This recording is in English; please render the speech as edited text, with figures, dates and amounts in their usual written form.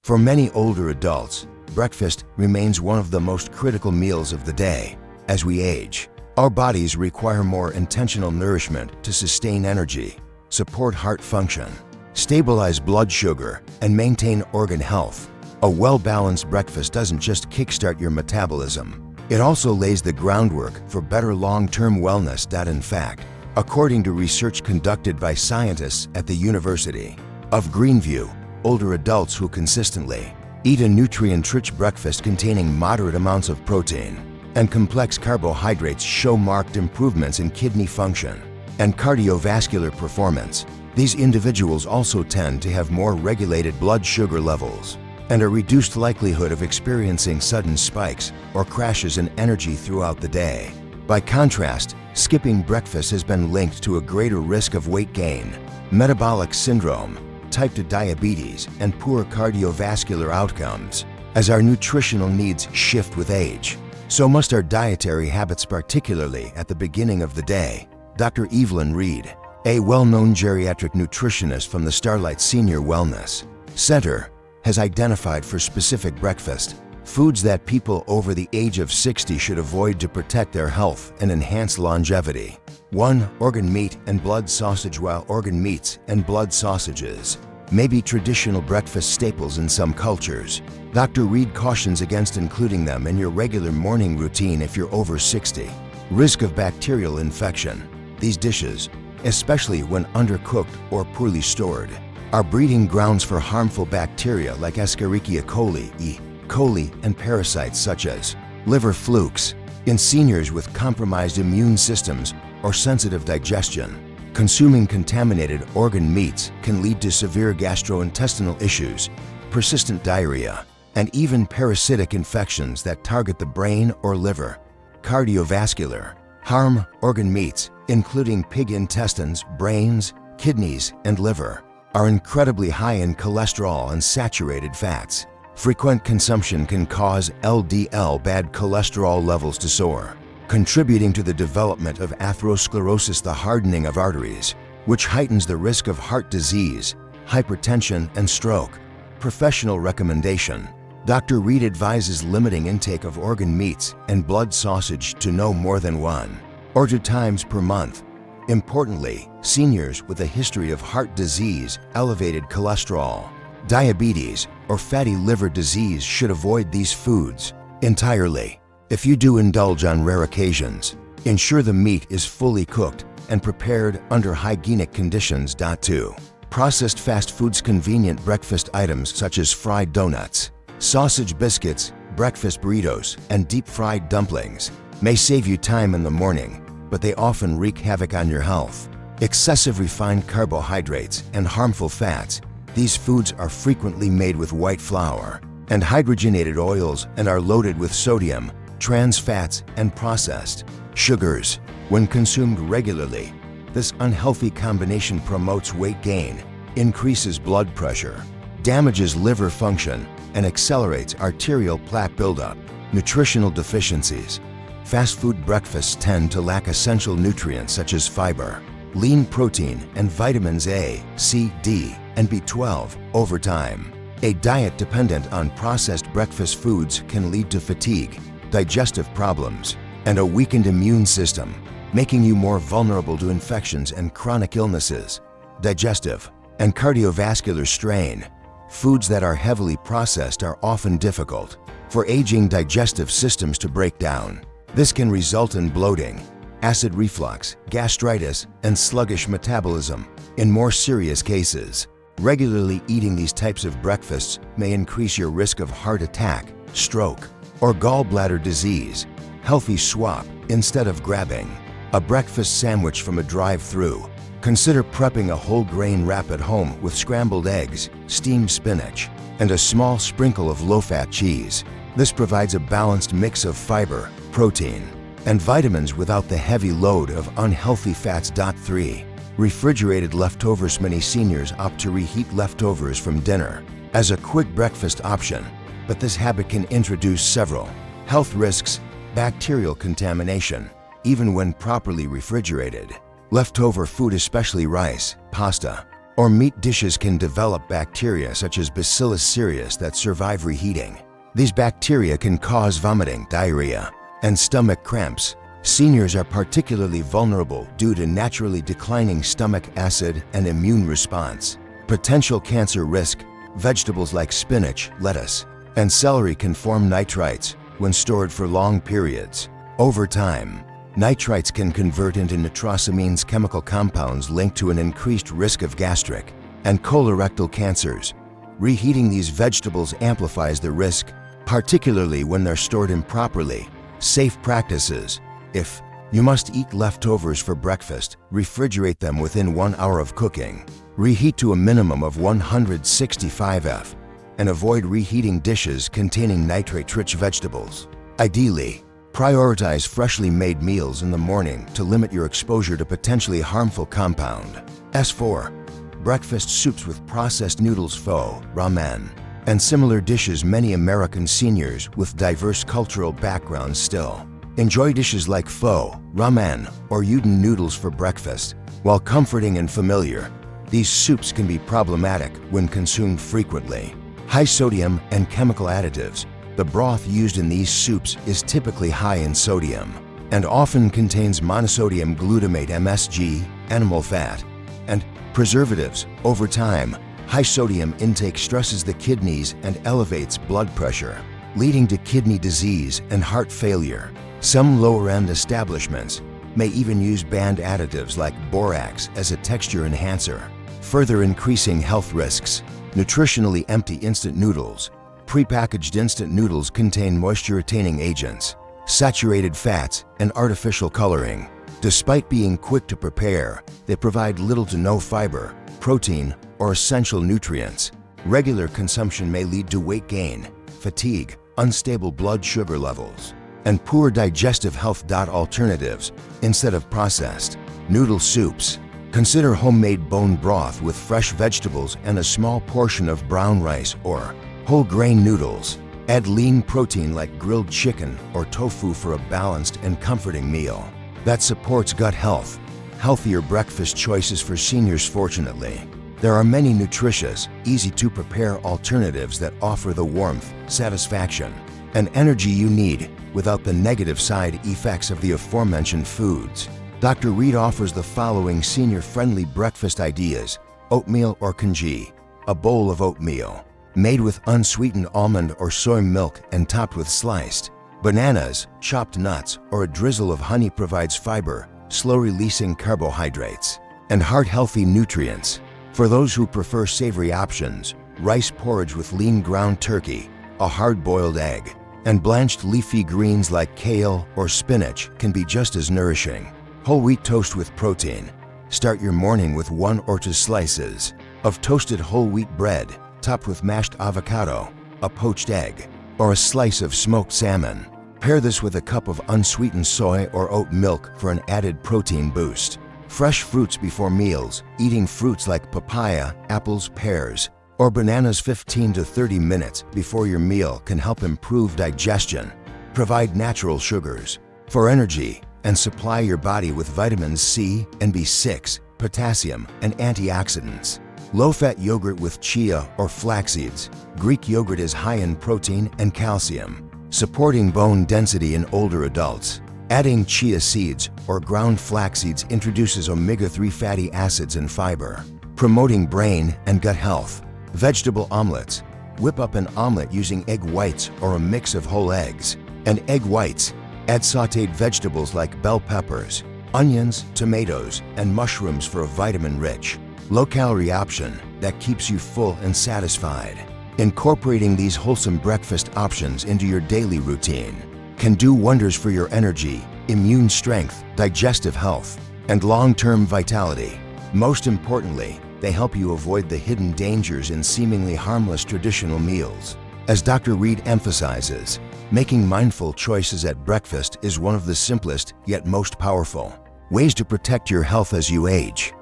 For many older adults, breakfast remains one of the most critical meals of the day. As we age, our bodies require more intentional nourishment to sustain energy, support heart function, stabilize blood sugar, and maintain organ health. A well-balanced breakfast doesn't just kickstart your metabolism, it also lays the groundwork for better long-term wellness. In fact, according to research conducted by scientists at the University of Greenview, older adults who consistently eat a nutrient-rich breakfast containing moderate amounts of protein and complex carbohydrates show marked improvements in kidney function and cardiovascular performance. These individuals also tend to have more regulated blood sugar levels and a reduced likelihood of experiencing sudden spikes or crashes in energy throughout the day. By contrast, skipping breakfast has been linked to a greater risk of weight gain, metabolic syndrome, type 2 diabetes, and poor cardiovascular outcomes. As our nutritional needs shift with age, so must our dietary habits, particularly at the beginning of the day. Dr. Evelyn Reed, a well-known geriatric nutritionist from the Starlight Senior Wellness Center, has identified for specific breakfast foods that people over the age of 60 should avoid to protect their health and enhance longevity. 1. Organ meat and blood sausage. While organ meats and blood sausages may be traditional breakfast staples in some cultures, Dr. Reed cautions against including them in your regular morning routine if you're over 60. Risk of bacterial infection. These dishes, especially when undercooked or poorly stored, are breeding grounds for harmful bacteria like Escherichia coli, E. coli, and parasites such as liver flukes. In seniors with compromised immune systems or sensitive digestion, consuming contaminated organ meats can lead to severe gastrointestinal issues, persistent diarrhea, and even parasitic infections that target the brain or liver. Cardiovascular harm. Organ meats, including pig intestines, brains, kidneys, and liver, are incredibly high in cholesterol and saturated fats. Frequent consumption can cause LDL, bad cholesterol levels, to soar, contributing to the development of atherosclerosis, the hardening of arteries, which heightens the risk of heart disease, hypertension, and stroke. Professional recommendation. Dr. Reed advises limiting intake of organ meats and blood sausage to no more than 1 or 2 times per month. Importantly, seniors with a history of heart disease, elevated cholesterol, diabetes, or fatty liver disease should avoid these foods entirely. If you do indulge on rare occasions, ensure the meat is fully cooked and prepared under hygienic conditions. 2. Processed fast foods. Convenient breakfast items such as fried donuts, sausage biscuits, breakfast burritos, and deep-fried dumplings may save you time in the morning, but they often wreak havoc on your health. Excessive refined carbohydrates and harmful fats. These foods are frequently made with white flour and hydrogenated oils and are loaded with sodium, trans fats, and processed sugars. When consumed regularly, this unhealthy combination promotes weight gain, increases blood pressure, damages liver function, and accelerates arterial plaque buildup. Nutritional deficiencies. Fast food breakfasts tend to lack essential nutrients such as fiber, lean protein, and vitamins A, C, D, and B12. Over time, a diet dependent on processed breakfast foods can lead to fatigue, digestive problems, and a weakened immune system, making you more vulnerable to infections and chronic illnesses. Digestive and cardiovascular strain. Foods that are heavily processed are often difficult for aging digestive systems to break down. This can result in bloating, acid reflux, gastritis, and sluggish metabolism. In more serious cases, regularly eating these types of breakfasts may increase your risk of heart attack, stroke, or gallbladder disease. Healthy swap. Instead of grabbing a breakfast sandwich from a drive-thru, consider prepping a whole grain wrap at home with scrambled eggs, steamed spinach, and a small sprinkle of low-fat cheese. This provides a balanced mix of fiber, protein, and vitamins without the heavy load of unhealthy fats. 3. Refrigerated leftovers. Many seniors opt to reheat leftovers from dinner as a quick breakfast option, but this habit can introduce several health risks. Bacterial contamination. Even when properly refrigerated, leftover food, especially rice, pasta, or meat dishes can develop bacteria such as Bacillus cereus that survive reheating. These bacteria can cause vomiting, diarrhea, and stomach cramps. Seniors are particularly vulnerable due to naturally declining stomach acid and immune response. Potential cancer risk: vegetables like spinach, lettuce, and celery can form nitrites when stored for long periods. Over time, nitrites can convert into nitrosamines, chemical compounds linked to an increased risk of gastric and colorectal cancers. Reheating these vegetables amplifies the risk, particularly when they're stored improperly. Safe practices: if you must eat leftovers for breakfast, refrigerate them within 1 hour of cooking. Reheat to a minimum of 165 F, and avoid reheating dishes containing nitrate-rich vegetables. Ideally, prioritize freshly made meals in the morning to limit your exposure to potentially harmful compound. S4. Breakfast soups with processed noodles, pho, ramen, and similar dishes. Many American seniors with diverse cultural backgrounds still enjoy dishes like pho, ramen, or udon noodles for breakfast. While comforting and familiar, these soups can be problematic when consumed frequently. High sodium and chemical additives: the broth used in these soups is typically high in sodium and often contains monosodium glutamate (MSG), animal fat, and preservatives. Over time, high sodium intake stresses the kidneys and elevates blood pressure, leading to kidney disease and heart failure. Some lower-end establishments may even use banned additives like borax as a texture enhancer, further increasing health risks. Nutritionally empty instant noodles: prepackaged instant noodles contain moisture-retaining agents, saturated fats, and artificial coloring. Despite being quick to prepare, they provide little to no fiber, protein, or essential nutrients. Regular consumption may lead to weight gain, fatigue, unstable blood sugar levels, and poor digestive health. Alternatives: instead of processed noodle soups, consider homemade bone broth with fresh vegetables and a small portion of brown rice or whole grain noodles. Add lean protein like grilled chicken or tofu for a balanced and comforting meal that supports gut health. Healthier breakfast choices for seniors. Fortunately, there are many nutritious, easy-to-prepare alternatives that offer the warmth, satisfaction, and energy you need without the negative side effects of the aforementioned foods. Dr. Reed offers the following senior-friendly breakfast ideas: oatmeal or congee: a bowl of oatmeal made with unsweetened almond or soy milk and topped with sliced bananas, chopped nuts, or a drizzle of honey provides fiber, slow-releasing carbohydrates, and heart-healthy nutrients. For those who prefer savory options, rice porridge with lean ground turkey, a hard-boiled egg, and blanched leafy greens like kale or spinach can be just as nourishing. Whole wheat toast with protein: start your morning with 1 or 2 slices of toasted whole wheat bread, topped with mashed avocado, a poached egg, or a slice of smoked salmon. Pair this with a cup of unsweetened soy or oat milk for an added protein boost. Fresh fruits before meals: eating fruits like papaya, apples, pears, or bananas 15 to 30 minutes before your meal can help improve digestion. Provide natural sugars for energy and supply your body with vitamins C and B6, potassium, and antioxidants. Low-fat yogurt with chia or flax seeds: Greek yogurt is high in protein and calcium, supporting bone density in older adults. Adding chia seeds or ground flax seeds introduces omega-3 fatty acids and fiber, promoting brain and gut health. Vegetable omelets: whip up an omelet using egg whites or a mix of whole eggs and egg whites. Add sautéed vegetables like bell peppers, onions, tomatoes, and mushrooms for a vitamin-rich, low-calorie option that keeps you full and satisfied. Incorporating these wholesome breakfast options into your daily routine can do wonders for your energy, immune strength, digestive health, and long-term vitality. Most importantly, they help you avoid the hidden dangers in seemingly harmless traditional meals. As Dr. Reed emphasizes, making mindful choices at breakfast is one of the simplest yet most powerful ways to protect your health as you age.